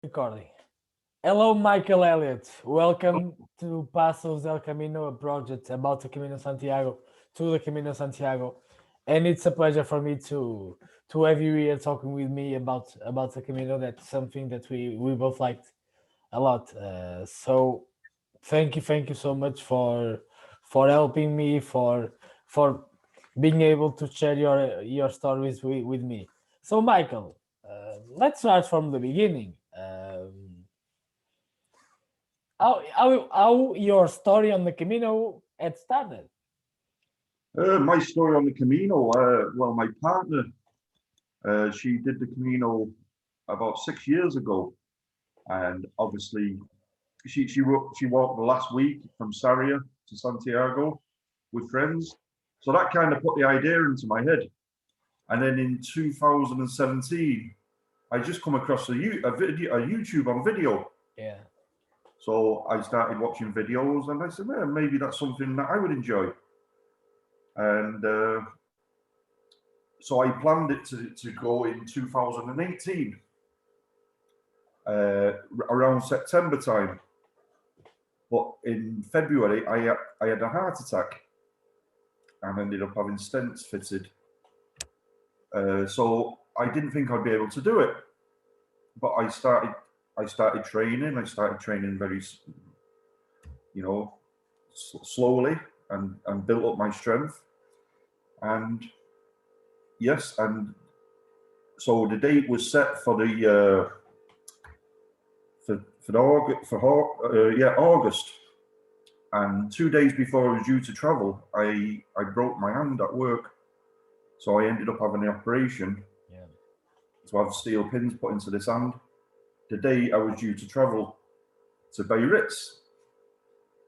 Recording. Hello, Michael Elliot. Welcome to Passos del Camino, a project about the Camino Santiago, to the Camino Santiago, and it's a pleasure for me to have you here talking with me about the Camino. That's something that we both liked a lot. So thank you so much for helping me for being able to share your stories with me. So, Michael, let's start from the beginning. How your story on the Camino had started? My story on the Camino. Well, my partner, she did the Camino about 6 years ago, and obviously she walked the last week from Sarria to Santiago with friends. So that kind of put the idea into my head. And then in 2017, I just come across a YouTube on video. Yeah, So I started watching videos, and I said, well, maybe that's something that I would enjoy. And so I planned it to go in 2018, around September time. But in February, I had a heart attack and ended up having stents fitted. So I didn't think I'd be able to do it. But I started training. I started training very, you know, slowly and built up my strength. And yes, and so the date was set for the for the August August. And 2 days before I was due to travel, I broke my hand at work, so I ended up having the operation yeah, to have steel pins put into this hand. The day I was due to travel to Biarritz,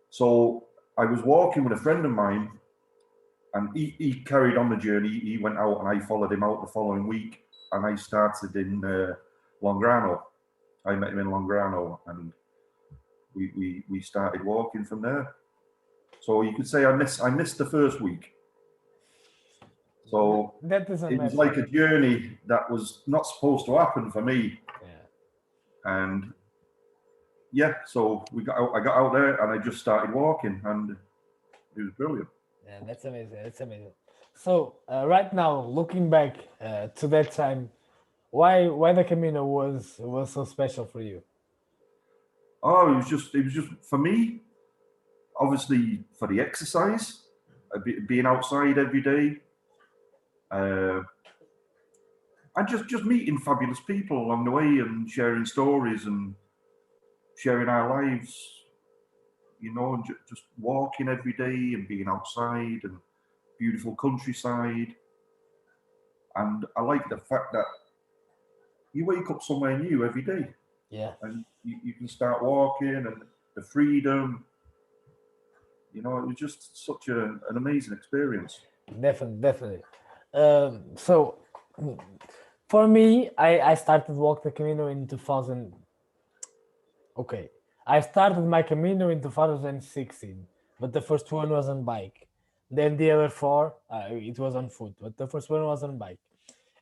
so I was walking with a friend of mine, and he carried on the journey. He went out, and I followed him out the following week, and I started in Longrano. I met him in Longrano, and we started walking from there. So you could say I missed the first week. So that doesn't it was matter. like a journey that was not supposed to happen for me. Yeah, And yeah, so I got out there and I just started walking, and it was brilliant. yeah, that's amazing. That's amazing. So right now, looking back to that time, why the Camino was so special for you? Oh, it was just for me. Obviously, for the exercise, being outside every day, uh, and just meeting fabulous people along the way and sharing stories and sharing our lives, and just walking every day and being outside and beautiful countryside. And I like the fact that you wake up somewhere new every day Yeah, and you can start walking, and the freedom, it was just such an amazing experience. definitely, definitely. So for me, I started walk the Camino in 2000. Okay, I started my Camino in 2016, but the first one was on bike. Then the other four, it was on foot, but the first one was on bike.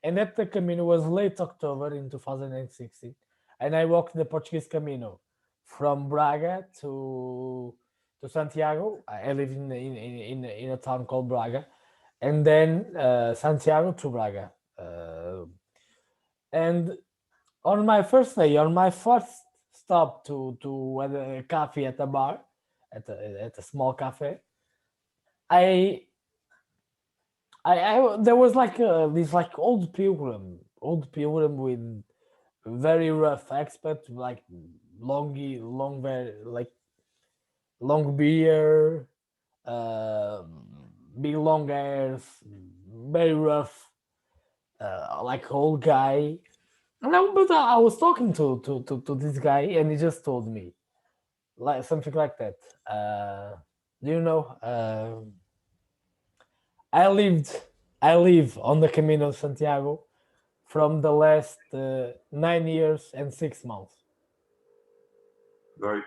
And at the Camino was late October in 2016, and I walked the Portuguese Camino from Braga to Santiago. I live in a town called Braga, and then Santiago to Braga. And on my first day, on my first stop to a coffee at a bar, at a small cafe, I I there was like this like old pilgrim with very rough expat, like long very like long beard, uh, big long hairs, very rough, like old guy. No, but I was talking to this guy, and he just told me like something like that. Do you know? I lived, I live on the Camino de Santiago from the last 9 years and 6 months, Right.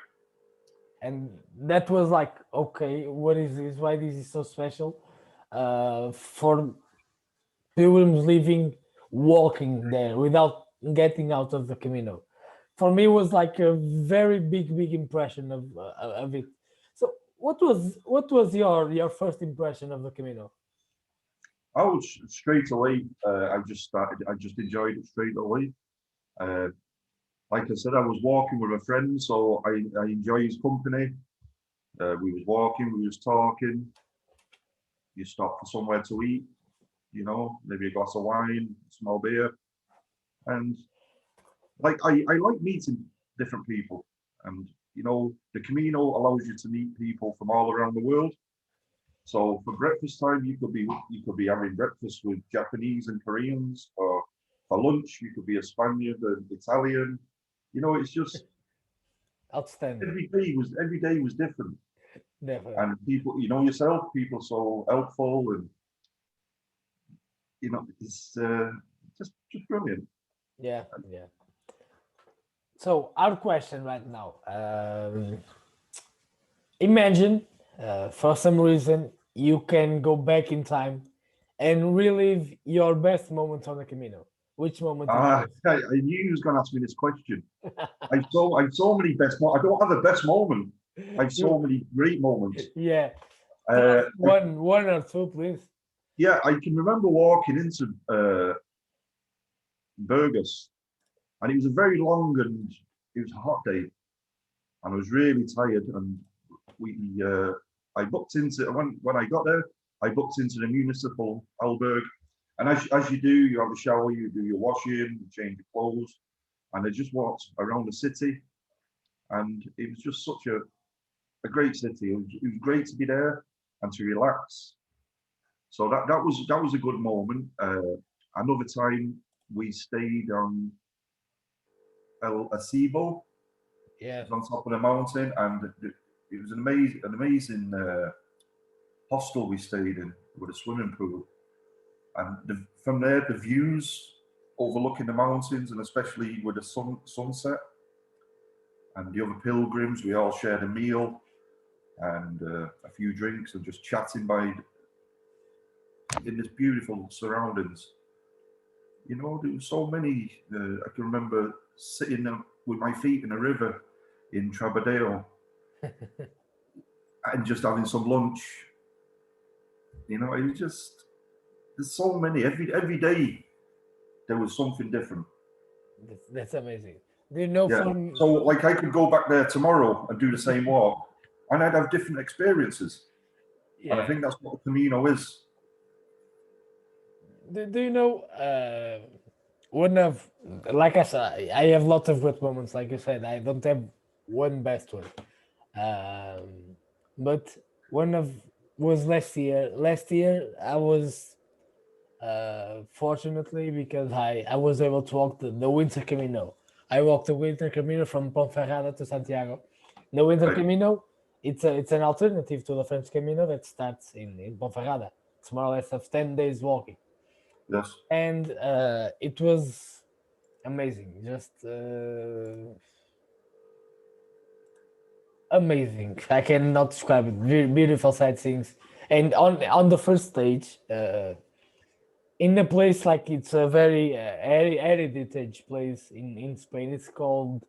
and that was like, okay, what is this? Why this is so special? For pilgrims living, walking there without getting out of the Camino. for me was like a very big impression of it. So what was your first impression of the Camino? I was straight away. I just started. I just enjoyed it straight away. Uh, like I said, I was walking with a friend, so I enjoy his company. We was walking, we was talking. You stop for somewhere to eat, maybe a glass of wine, small beer, and like I like meeting different people, and the Camino allows you to meet people from all around the world. So for breakfast time, you could be having breakfast with Japanese and Koreans, or for lunch you could be a Spaniard and Italian. It's just Outstanding, every day was different, definitely. and people, yourself, people so helpful, and it's just brilliant. Yeah, yeah. So our question right now. Imagine, for some reason, you can go back in time and relive your best moments on the Camino. Which moment it was? I knew you was going to ask me this question. I've so many best moments. I don't have a best moment. I've so You, many great moments. yeah. Tell us Uh, I, one or two, please. yeah, I can remember walking into Burgos, and it was a very long and it was a hot day, and I was really tired. And we, I booked into when I got there, I booked into the municipal alberg, and as you do, you have a shower, you do your washing, you change your clothes, and I just walked around the city, and it was just such a great city. It was great to be there and to relax. So that was a good moment. Another time we stayed on El Acebo. Yeah. It was on top of the mountain, and it was an amazing hostel we stayed in with a swimming pool. And from there, the views overlooking the mountains, and especially with the sunset, and the other pilgrims, we all shared a meal and a few drinks, and just chatting by in this beautiful surroundings. There were so many. I can remember sitting with my feet in a river in Trabadeo and just having some lunch. It was just there's so many. Every day there was something different. That's amazing. Do you know Yeah. from So like I could go back there tomorrow and do the same walk, and I'd have different experiences. And I yeah? think that's what the Camino is. Do you know one of like I said, I have lots of good moments. Like you said, I don't have one best one. But one of was last year. Last year I was fortunately because I was able to walk the winter Camino. I walked the winter Camino from Ponferrada to Santiago. The winter Right. Camino, it's an alternative to the French Camino that starts in Ponferrada. It's more or less of 10 days walking, Yes. and it was amazing. Just amazing. I cannot describe it. Beautiful sightseeing, and on the first stage, in a place like it's a very heritage place in Spain. It's called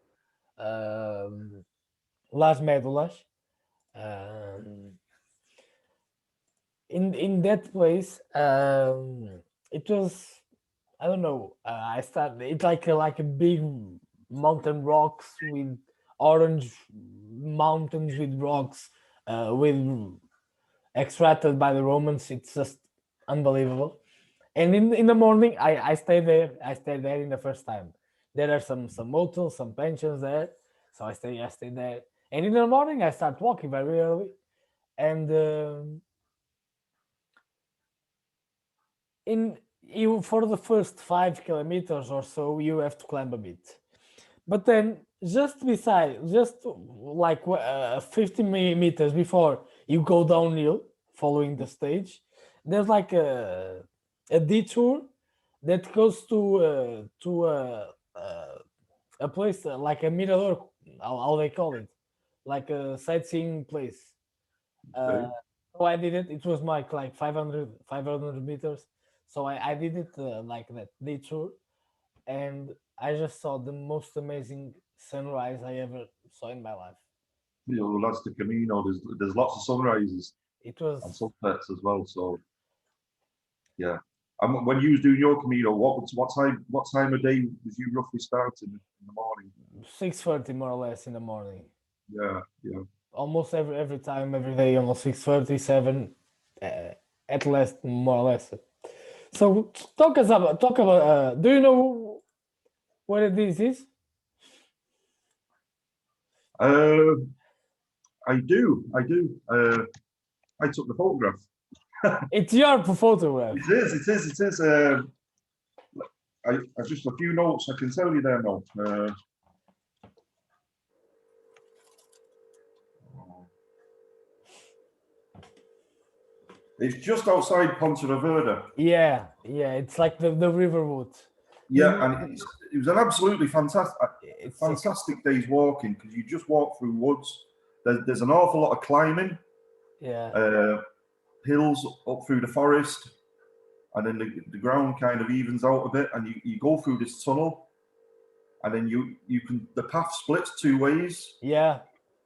um, Las Médulas. Um, in that place, it was I don't know. I started. It's like a big mountain rocks with orange mountains with rocks with extracted by the Romans. It's just unbelievable. And in the morning, I stayed there. I stayed there in the first time. There are some hotels, some pensions there, so I stayed there. And in the morning, I start walking very early, and in you for the first 5 kilometers or so, you have to climb a bit. But then, just like 50 meters before you go downhill, following the stage, there's like a detour that goes to a place like a mirador, how they call it, like a sightseeing place. Uh, Okay. so I did it. It was like 500 meters. So I did it like that detour, and I just saw the most amazing sunrise I ever saw in my life. You know, that's the Camino. There's lots of sunrises It and was sunsets as well. So yeah. And when you was doing your Camino, what time of day was you roughly starting in the morning? 6:30 more or less in the morning. Yeah, yeah. Almost every time, every day, almost 6:37, uh, at least more or less. So talk about. Do you know what this is? Uh, I do, I do. I took the photograph. It's your photograph. It is. I just a few notes I can tell you there now. It's just outside Pontevedra. Yeah, it's like the river wood. Yeah, and it was an absolutely It's a, fantastic day's walking because you just walk through woods. There's an awful lot of climbing, yeah, hills up through the forest, and then the ground kind of evens out a bit, and you go through this tunnel, and then the path splits two ways. yeah.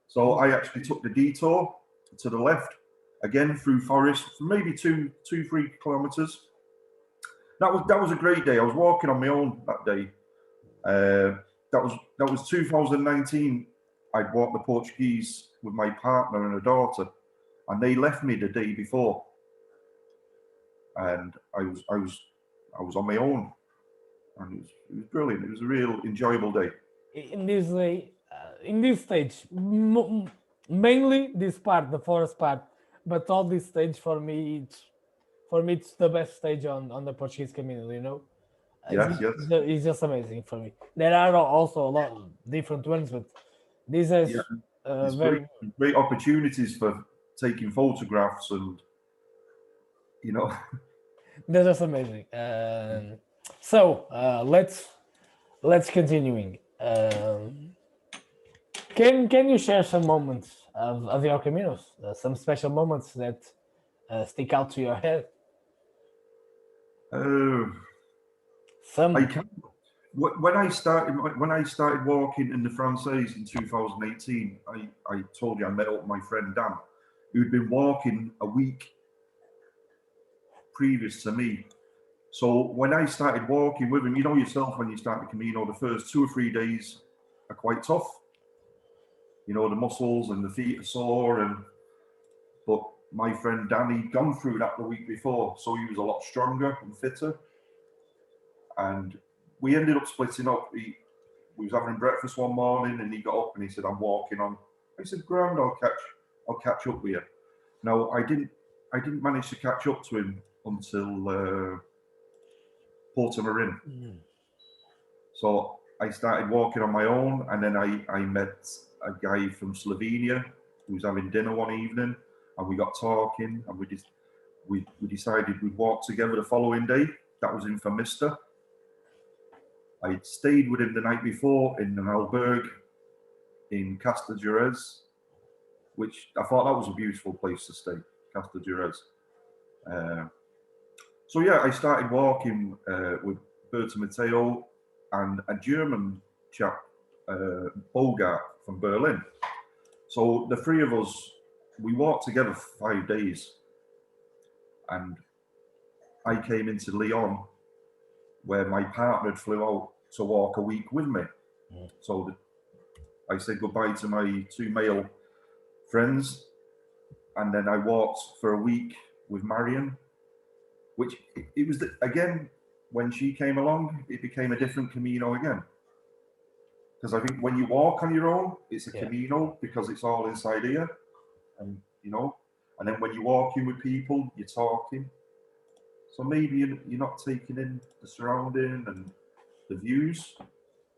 So I actually took the detour to the left, again through forest for maybe 3 kilometers. That was a great day. I was walking on my own that day. That was 2019. I'd walked the Portuguese with my partner and a daughter, and they left me the day before, and I was on my own, and it was brilliant. It was a real enjoyable day. In this day, in this stage, mainly this part, the forest part, but all this stage for me, it's the best stage on the Portuguese community. Yes, yes, It's just amazing for me. There are also a lot of different ones, but this yeah. is It's great, very. great opportunities for taking photographs, and you know, That's just amazing. So let's continuing. Can you share some moments of your Caminos? Some special moments that stick out to your head? uh, I Some. can. When I started walking in the Française in 2018, I told you I met up with my friend Dan, who'd been walking a week previous to me. So when I started walking with him, you know yourself, when you start the Camino, the first 2 or 3 days are quite tough. You know, the muscles and the feet are sore, but my friend Danny gone through that the week before, so he was a lot stronger and fitter. And we ended up splitting up. We was having breakfast one morning, and he got up and he said, "I'm walking on." I said, "Grand, I'll catch up with you." No, I didn't manage to catch up to him until Porto Marin. Mm. So I started walking on my own, and then I met a guy from Slovenia who was having dinner one evening, and we got talking, and we decided we'd walk together the following day. That was in Famista. I stayed with him the night before in an albergue in Casta Jerez, which I thought that was a beautiful place to stay, Casta Jerez. Uh, so yeah, I started walking with Berta Matteo and a German chap, Bogart from Berlin. So the three of us, we walked together for 5 days, and I came into Lyon, where my partner had flew out to walk a week with me. Mm. So I said goodbye to my two male friends, and then I walked for a week with Marion, which it was again, when she came along, it became a different Camino again. Because I think when you walk on your own, it's a Yeah. Camino because it's all inside here, and and then when you're walking with people, you're talking. So maybe you're not taking in the surrounding and the views,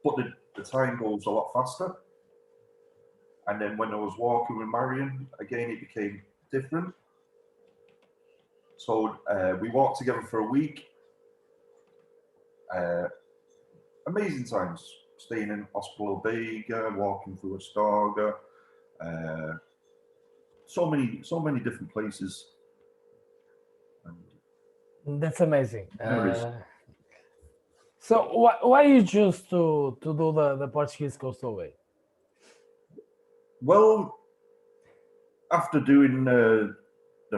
but the time goes a lot faster. And then when I was walking with Marion, again, it became different. So we walked together for a week. Uh, Amazing times, staying in Hospital Vega, walking through Astorga, uh, so many different places and That's amazing. memories. So why you choose to do the Portuguese coastal way? Well, after doing the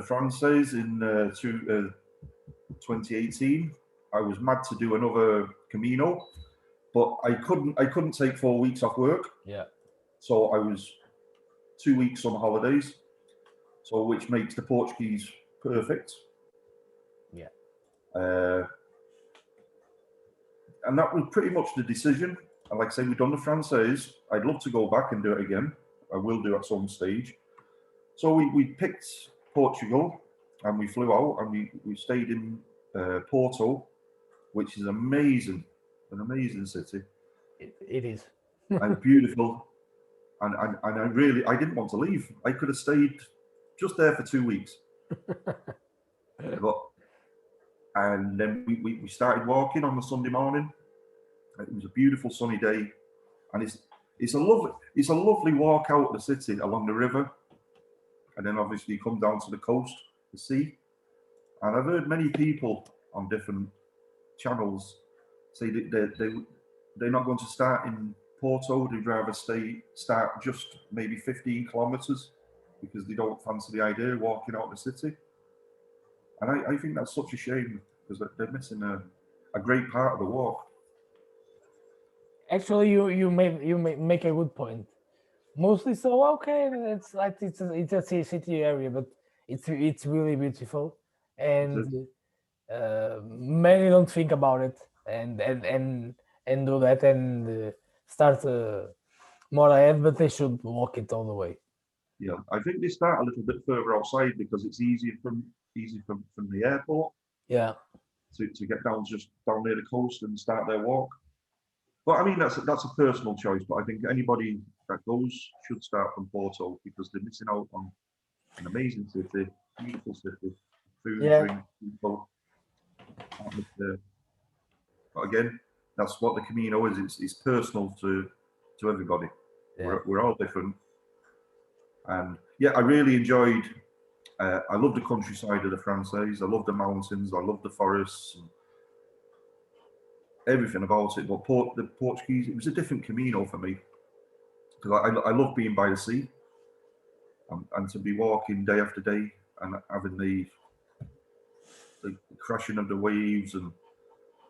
Francaise in 2018, I was mad to do another Camino, but I couldn't take 4 weeks off work, Yeah, so I was 2 weeks on holidays, so which makes the Portuguese perfect. yeah. Uh, and that was pretty much the decision. And like I say, we've done the Francaise. I'd love to go back and do it again. I will do at some stage. So we picked Portugal and we flew out and we stayed in Porto, which is amazing, an amazing city It is. and beautiful. And I didn't want to leave. I could have stayed just there for 2 weeks. But, and then we started walking on the Sunday morning. It was a beautiful sunny day, and it's a lovely walk out of the city along the river, and then obviously you come down to the coast, the sea. And I've heard many people on different channels say that they're not going to start in Porto. They'd rather start just maybe 15 kilometres because they don't fancy the idea of walking out of the city. And I think that's such a shame because they're missing a great part of the walk. Actually, you may make a good point. Mostly so okay. It's like it's a city area, but it's really beautiful, and many don't think about it and do that and start more ahead, but they should walk it all the way. Yeah, I think they start a little bit further outside because it's easy from the airport Yeah, to get down just down near the coast and start their walk. But I mean that's a personal choice. But I think anybody that goes should start from Porto because they're missing out on an amazing city, beautiful city, food, yeah, drink, people, atmosphere. But again, that's what the Camino is. It's personal to everybody. yeah. We're all different, and yeah, I really enjoyed. I love the countryside of the Francaise. I love the mountains. I love the forests. And everything about it. But the Portuguese, it was a different Camino for me because I love being by the sea and to be walking day after day and having the crashing of the waves and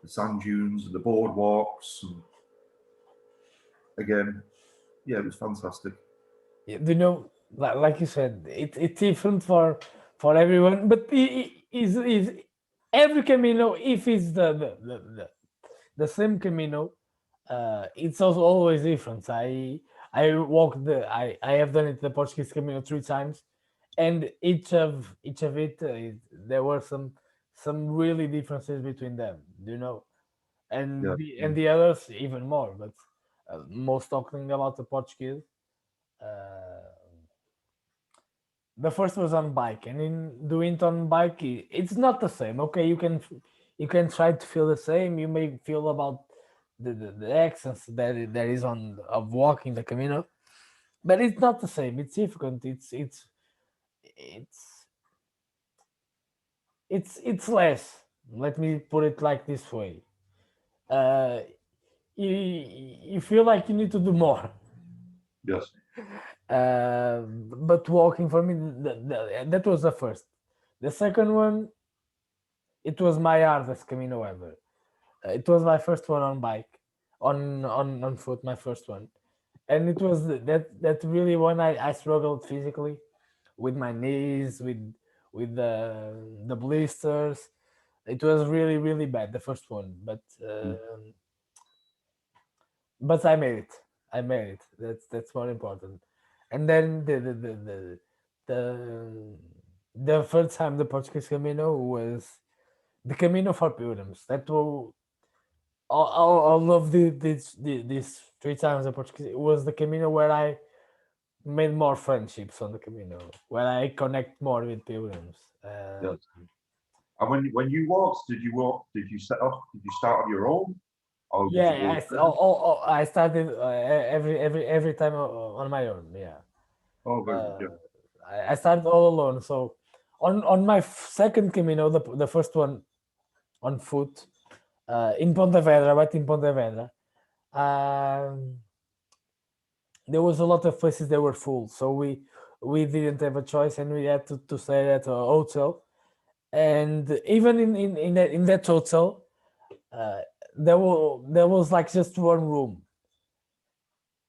the sand dunes and the boardwalks. And again, yeah, it was fantastic. Yeah, do you know, like you said, it's different for everyone, but is every Camino, if it's the same Camino, it's also always different. I have done it the Portuguese Camino 3 times, and each of it there were some really differences between them. Do you know? Yeah, And the others even more, but most talking about the Portuguese. Uh, the first was on bike, and in doing it on bike, it's not the same. Okay, you can try to feel the same. You may feel about the accents that is on of walking the Camino, but it's not the same. It's different. It's it's less. Let me put it like this way. Uh, you feel like you need to do more. yes, But walking for me, that was the first. The second one, it was my hardest Camino ever. It was my first one on bike, on foot, my first one, and it was that really one I struggled physically with my knees, with the blisters. It was really really bad the first one, mm, but I made it. I made it. That's more important. And then the the first time the Portuguese Camino was the Camino for pilgrims. That will all of these 3 times the Portuguese, it was the Camino where I made more friendships on the Camino, where I connect more with pilgrims. yes. And when you walked, did you walk? Did you set off? Did you start on your own, or did you Yeah, go with friends? I started every time on my own. Yeah. Oh, very good. Uh, Yeah, I started all alone. So on my second Camino, the first one on foot, in Pontevedra, right in Pontevedra. Um, there was a lot of places that were full, so we didn't have a choice, and we had to stay at a hotel. And even in that hotel, uh, there was like just one room,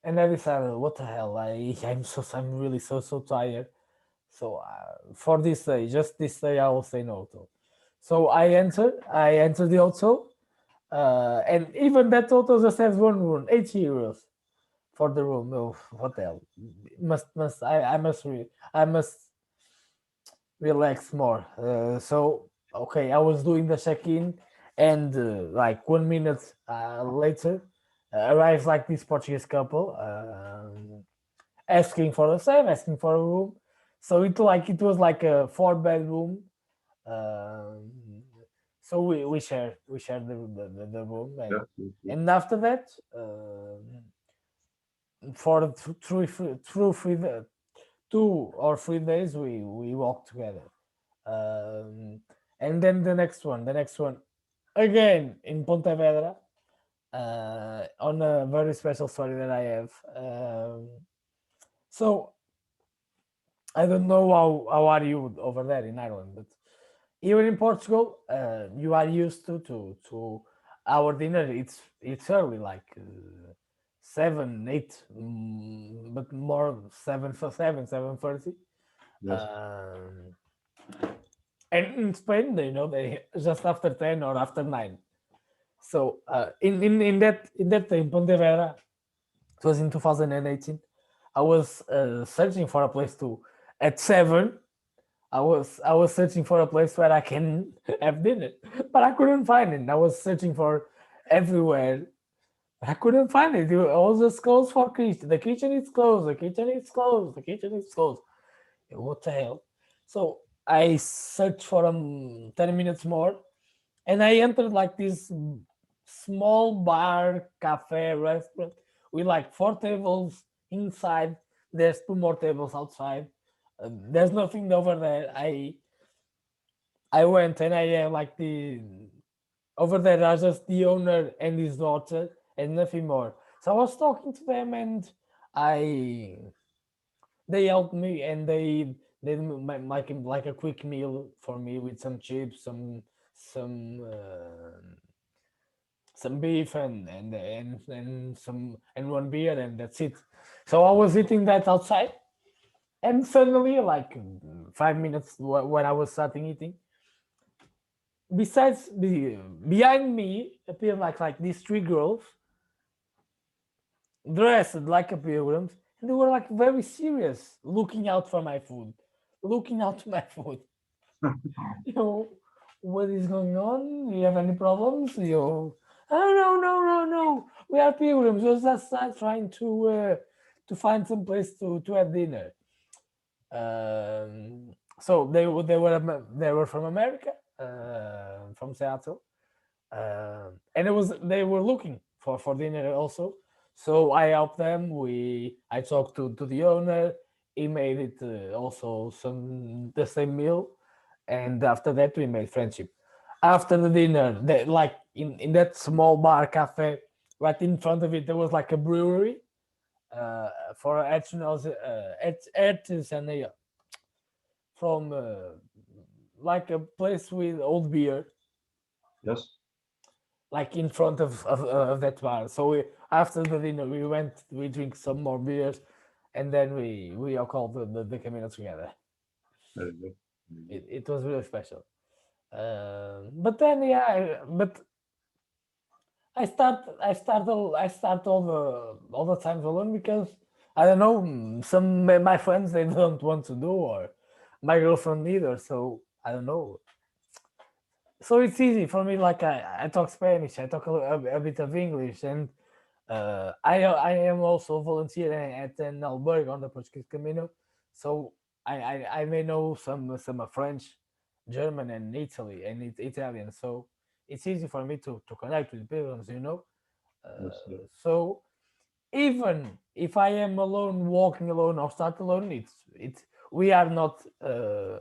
and I decided, what the hell? I'm really so tired. So for this day, just this day, I will stay in hotel. So I entered the hotel, and even that hotel just has one room, €80 for the room. Oh, what the hell? I must relax more. So okay, I was doing the check-in, and like 1 minute later, arrives like this Portuguese couple, asking for the same, asking for a room. So it was like a 4 bedroom. Um, so we shared the room, Yeah, yeah, yeah. and after that, for through 2 or 3 days, we walked together. Um, and then the next one, again in Pontevedra, on a very special story that I have. So I don't know how are you over there in Ireland, but even in Portugal, you are used to our dinner. It's early, like 7, 8, but more 7:30. Yes. Um, and in Spain, they just after 10 or after 9. So in that time, Pontevedra, it was in 2018. I was searching for a place to at 7. I was searching for a place where I can have dinner, but I couldn't find it. I was searching for everywhere. I couldn't find it. It was all just closed for kitchen. The kitchen is closed. The kitchen is closed. The kitchen is closed. What the hell? So I searched for 10 minutes more, and I entered like this small bar, cafe, restaurant with like 4 tables inside. There's 2 more tables outside. There's nothing over there. I went, and I have like the over there are just the owner and his daughter and nothing more. So I was talking to them, and I they helped me, and they like a quick meal for me with some chips, some some beef, and some and one beer, and that's it. So I was eating that outside, and suddenly, like 5 minutes when I was starting eating, besides behind me appeared like these 3 girls dressed like a pilgrims, and they were like very serious, looking out for my food, looking out to my food. you know, what is going on? Do you have any problems? Oh no. We are pilgrims. We're just trying to find some place to have dinner. So they were from America, from Seattle, and they were looking for dinner also. So I helped them. I talked to the owner. He made it also the same meal, and after that we made friendship. After the dinner, like in that small bar cafe, right in front of it, there was like a brewery for artisanal from like a place with old beer, Yes. like in front of that bar. So after the dinner, we drink some more beers, and then we all called the Camino together. There you go. There you go. It was really special. But then, yeah, but I start all the times alone because I don't know, some my friends they don't want to do, or my girlfriend neither. So I don't know. So it's easy for me. Like I talk Spanish, I talk a bit of English, and I am also volunteering at an albergue on the Portuguese Camino. So I may know some French, German, and Italian. So it's easy for me to connect with pilgrims. Yes. Yeah. So even if I am alone, walking alone, or start alone, it's we are not No,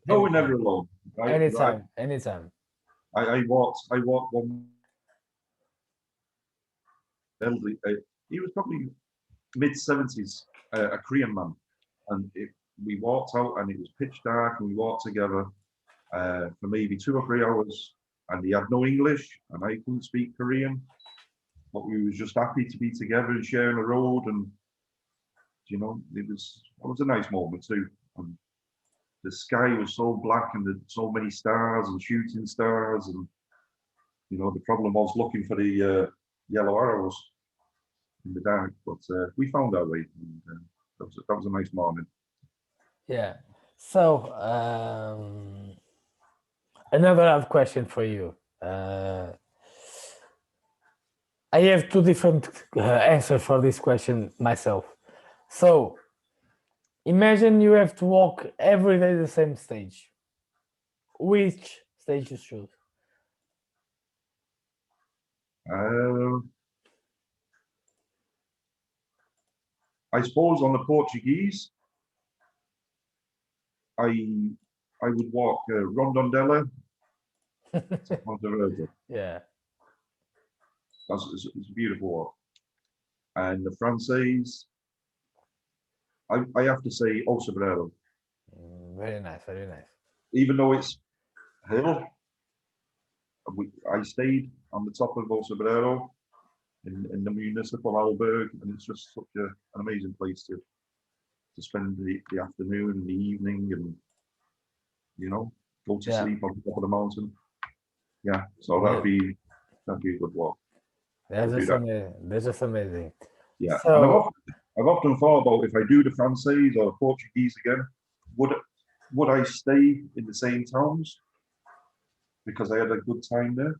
we're never anytime, alone. Right. Right. anytime. I walked one elderly. He was probably mid-70s, a Korean man, and we walked out, and it was pitch dark, and we walked together for maybe 2 or 3 hours, and he had no English, and I couldn't speak Korean, but we was just happy to be together and sharing a road, and it was a nice moment too. And the sky was so black, and there's so many stars and shooting stars, and the problem was looking for the yellow arrows in the dark, but we found our way, and that was a nice morning. Yeah. So another hard question for you. I have 2 different answers for this question myself. So imagine you have to walk every day the same stage. Which stage you choose? I suppose on the Portuguese, I would walk Rondondela to Ponta Verde. Yeah. It's a beautiful walk. And the Francaise, I have to say O Sobrero. Very nice, very nice. Even though it's hill, I stayed on the top of O Sobrero in the municipal alberg, and it's just such an amazing place to spend the afternoon and the evening, and go to sleep on top of the mountain. Yeah, so that'd be a good walk. That's just amazing. Yeah, so, and I've often thought about, if I do the Francaise or the Portuguese again, would I stay in the same towns because I had a good time there?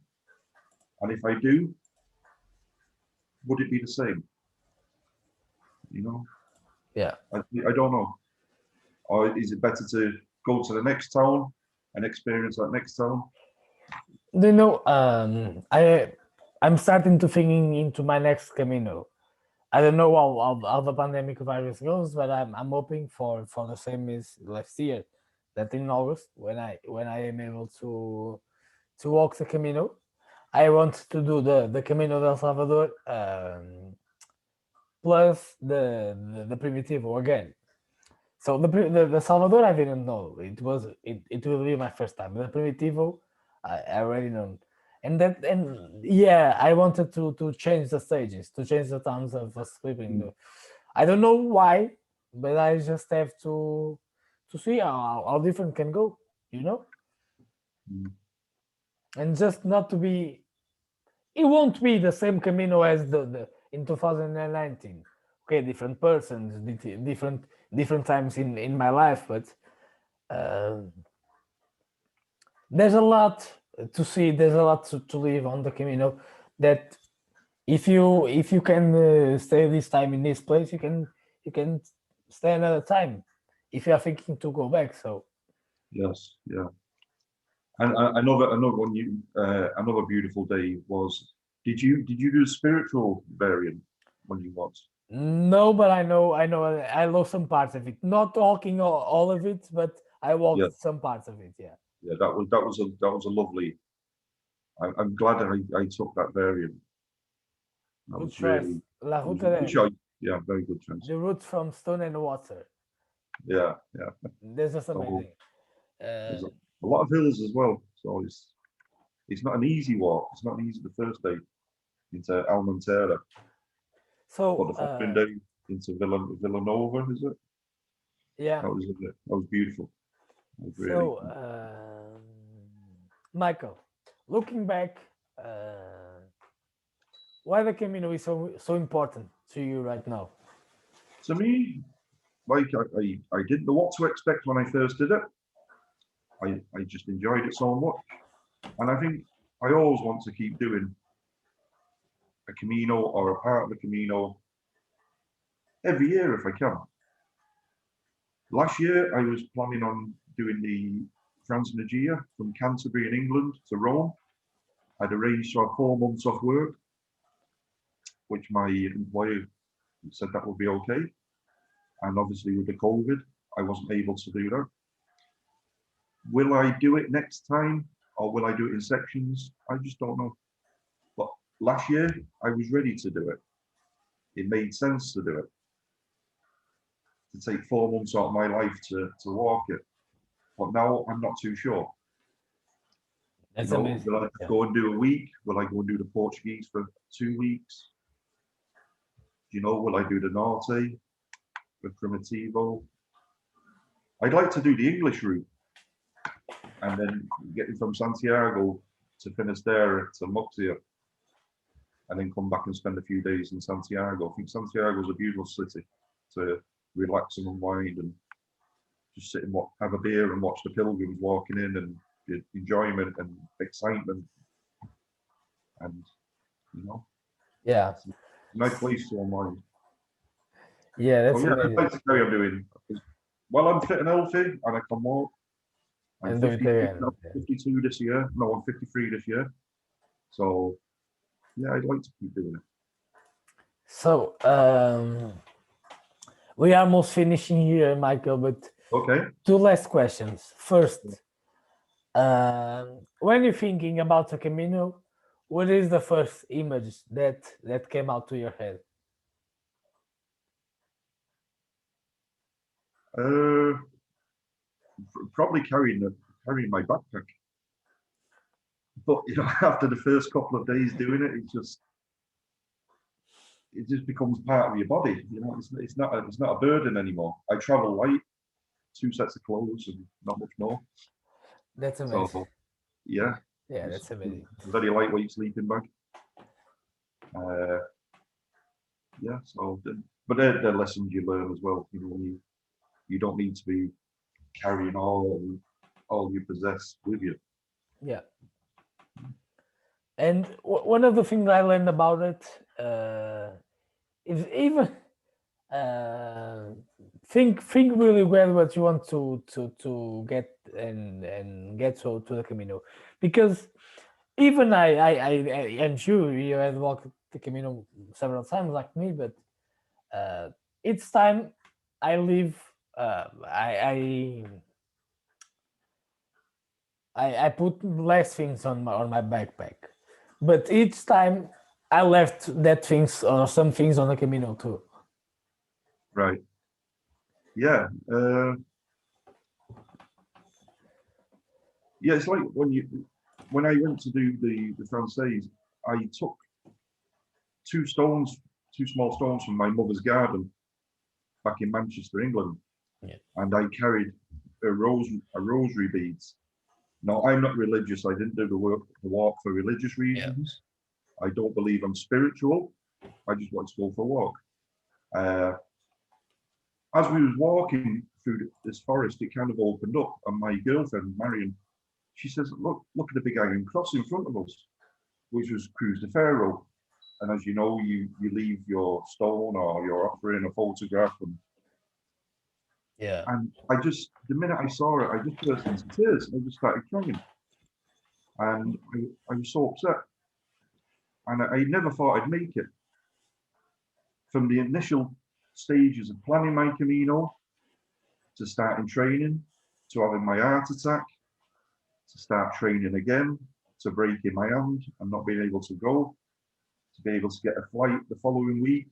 And if I do, would it be the same? Yeah. I don't know. Or is it better to go to the next town and experience that next town? I'm starting to thinking into my next Camino. I don't know how the pandemic virus goes, but I'm hoping for the same as last year, that in August, when I am able to walk the Camino, I want to do the Camino del Salvador plus the Primitivo again. So the Salvador I didn't know. It will be my first time. The Primitivo I already know. And I wanted to change the stages, to change the times of sleeping. I don't know why, but I just have to see how different can go, and just not to be. It won't be the same Camino as the in 2019. Okay, different persons, different times in my life, but there's a lot to see. There's a lot to live on the Camino. That if you can stay this time in this place, you can stay another time if you are thinking to go back. So yes, yeah. And another one, another beautiful day was. Did you do the spiritual variant when you watched? No, but I know I lost some parts of it. Not talking all of it, but I walked some parts of it. Yeah. Yeah, that was a lovely. I'm glad I took that variant. That Good was choice. really La good Ruta choice. Yeah, very good choice. the route from Stone and Water. Yeah. This is amazing. There's a lot of hills as well, so it's not an easy walk. It's not easy the first day into Almentera. So but the following day into Villanova, is it? Yeah. That was beautiful. That was really So Michael, looking back, why the Camino is so important to you right now? To me, like I didn't know what to expect when I first did it. I just enjoyed it so much, and I think I always want to keep doing a Camino or a part of the Camino every year if I can. Last year I was planning on doing the Transmaggia from Canterbury in England to Rome. I'd arranged to have 4 months off work, which my employer said that would be okay. And obviously with the COVID, I wasn't able to do that. Will I do it next time? or will I do it in sections? I just don't know. But last year, I was ready to do it. It made sense to do it. To take 4 months out of my life to walk it. But now I'm not too sure. That's You know, amazing. will I go and do a week? Will I go and do the Portuguese for 2 weeks? You know, will I do the Norte, the Primitivo? I'd like to do the English route and then getting from Santiago to Finisterre to Moxia and then come back and spend a few days in Santiago. I think Santiago is a beautiful city to relax and unwind and just sit and have a beer and watch the pilgrims walking in and the enjoyment and excitement. And, you know, Yeah. it's a nice place to unwind. Yeah, that's So yeah, I'd amazing. like to carry on doing. Well, I'm fit and healthy and I can walk. I'm And do it 52, again. 52 this year. No, I'm 53 this year. So yeah, I'd like to keep doing it. So we are almost finishing here, Michael, but Okay. 2 last questions. First, when you're thinking about a Camino, what is the first image that came out to your head? Probably carrying my backpack. But you know, after the first couple of days doing it, it just becomes part of your body. You know, it's not a burden anymore. I travel light, 2 sets of clothes, and not much more. That's amazing. So yeah, Yeah, that's amazing. very lightweight sleeping bag. Yeah, so but they're lessons you learn as well. You know, you don't need to be carrying all you possess with you. Yeah. And one of the things I learned about it is even think really well what you want to get and get to the Camino, because even I and you have walked the Camino several times like me, but each time I leave, I put less things on my backpack, but each time I left that things or some things on the Camino too. Right. Yeah. Yeah, it's like when I went to do the Française, I took 2 small stones from my mother's garden back in Manchester, England, and I carried a rosary beads. Now, I'm not religious. I didn't do the walk for religious reasons. I don't believe I'm spiritual. I just want to go for a walk. As we was walking through this forest, it kind of opened up, and my girlfriend, Marion, she says, look at the big iron cross in front of us, which was Cruz de Ferro. And as you know, you leave your stone or your offering, a photograph. And the minute I saw it, I just burst into tears. I just started crying. And I was so upset. And I never thought I'd make it. From the initial stages of planning my Camino, to starting training, to having my heart attack, to start training again, to breaking my hand and not being able to go, to be able to get a flight the following week,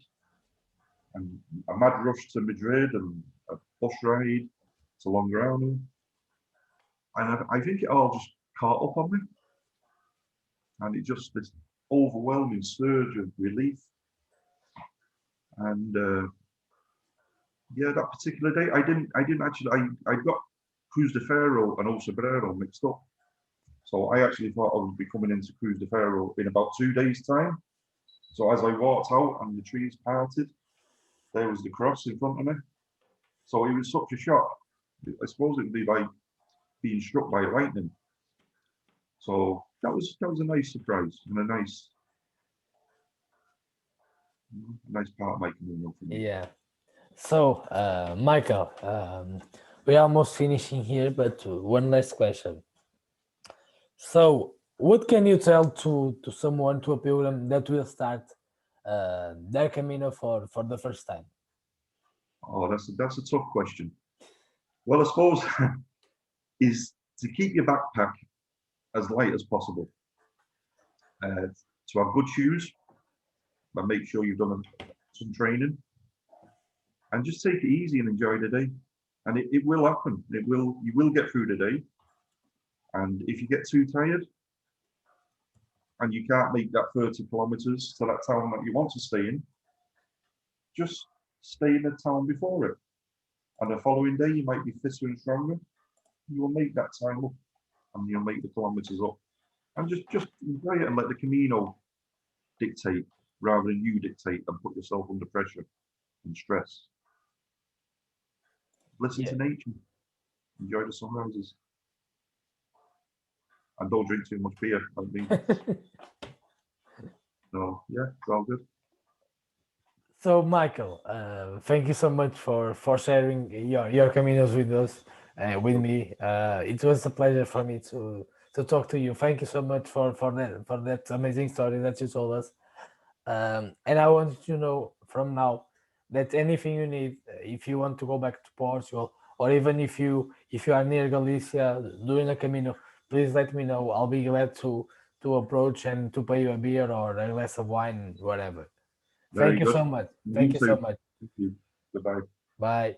and a mad rush to Madrid and a bus ride to Longrano. And I think it all just caught up on me. And it just this overwhelming surge of relief. And yeah, that particular day, I didn't actually, I got Cruz de Ferro and Ocebrero mixed up. So I actually thought I would be coming into Cruz de Ferro in about 2 days' time. So as I walked out and the trees parted, there was the cross in front of me. So it was such a shock. I suppose it would be like being struck by lightning. So that was a nice surprise and a nice part of my Camino for me. Yeah. So, Michael, we're almost finishing here, but one last question. So, what can you tell to someone, to a pilgrim that will start their Camino for the first time? Oh, that's a tough question. Well, I suppose is to keep your backpack as light as possible. To have good shoes, but make sure you've done some training, and just take it easy and enjoy the day. And it will happen. You will get through the day. And if you get too tired and you can't make that 30 kilometers to that town that you want to stay in, just stay in the town before it. And the following day, you might be fitter and stronger. You will make that time up, and you'll make the kilometers up. And just enjoy it and let the Camino dictate rather than you dictate and put yourself under pressure and stress. Listen to nature. Enjoy the sunrises. And don't drink too much beer, like me. So, yeah, it's all good. So, Michael, thank you so much for sharing your Caminos with us, with me. It was a pleasure for me to talk to you. Thank you so much for that amazing story that you told us. And I want you to know from now that anything you need, if you want to go back to Portugal, or even if you are near Galicia doing a Camino, please let me know. I'll be glad to approach and to pay you a beer or a glass of wine, whatever. Very Thank you good. so much. You Thank you so too. much. Thank you. Goodbye. Bye.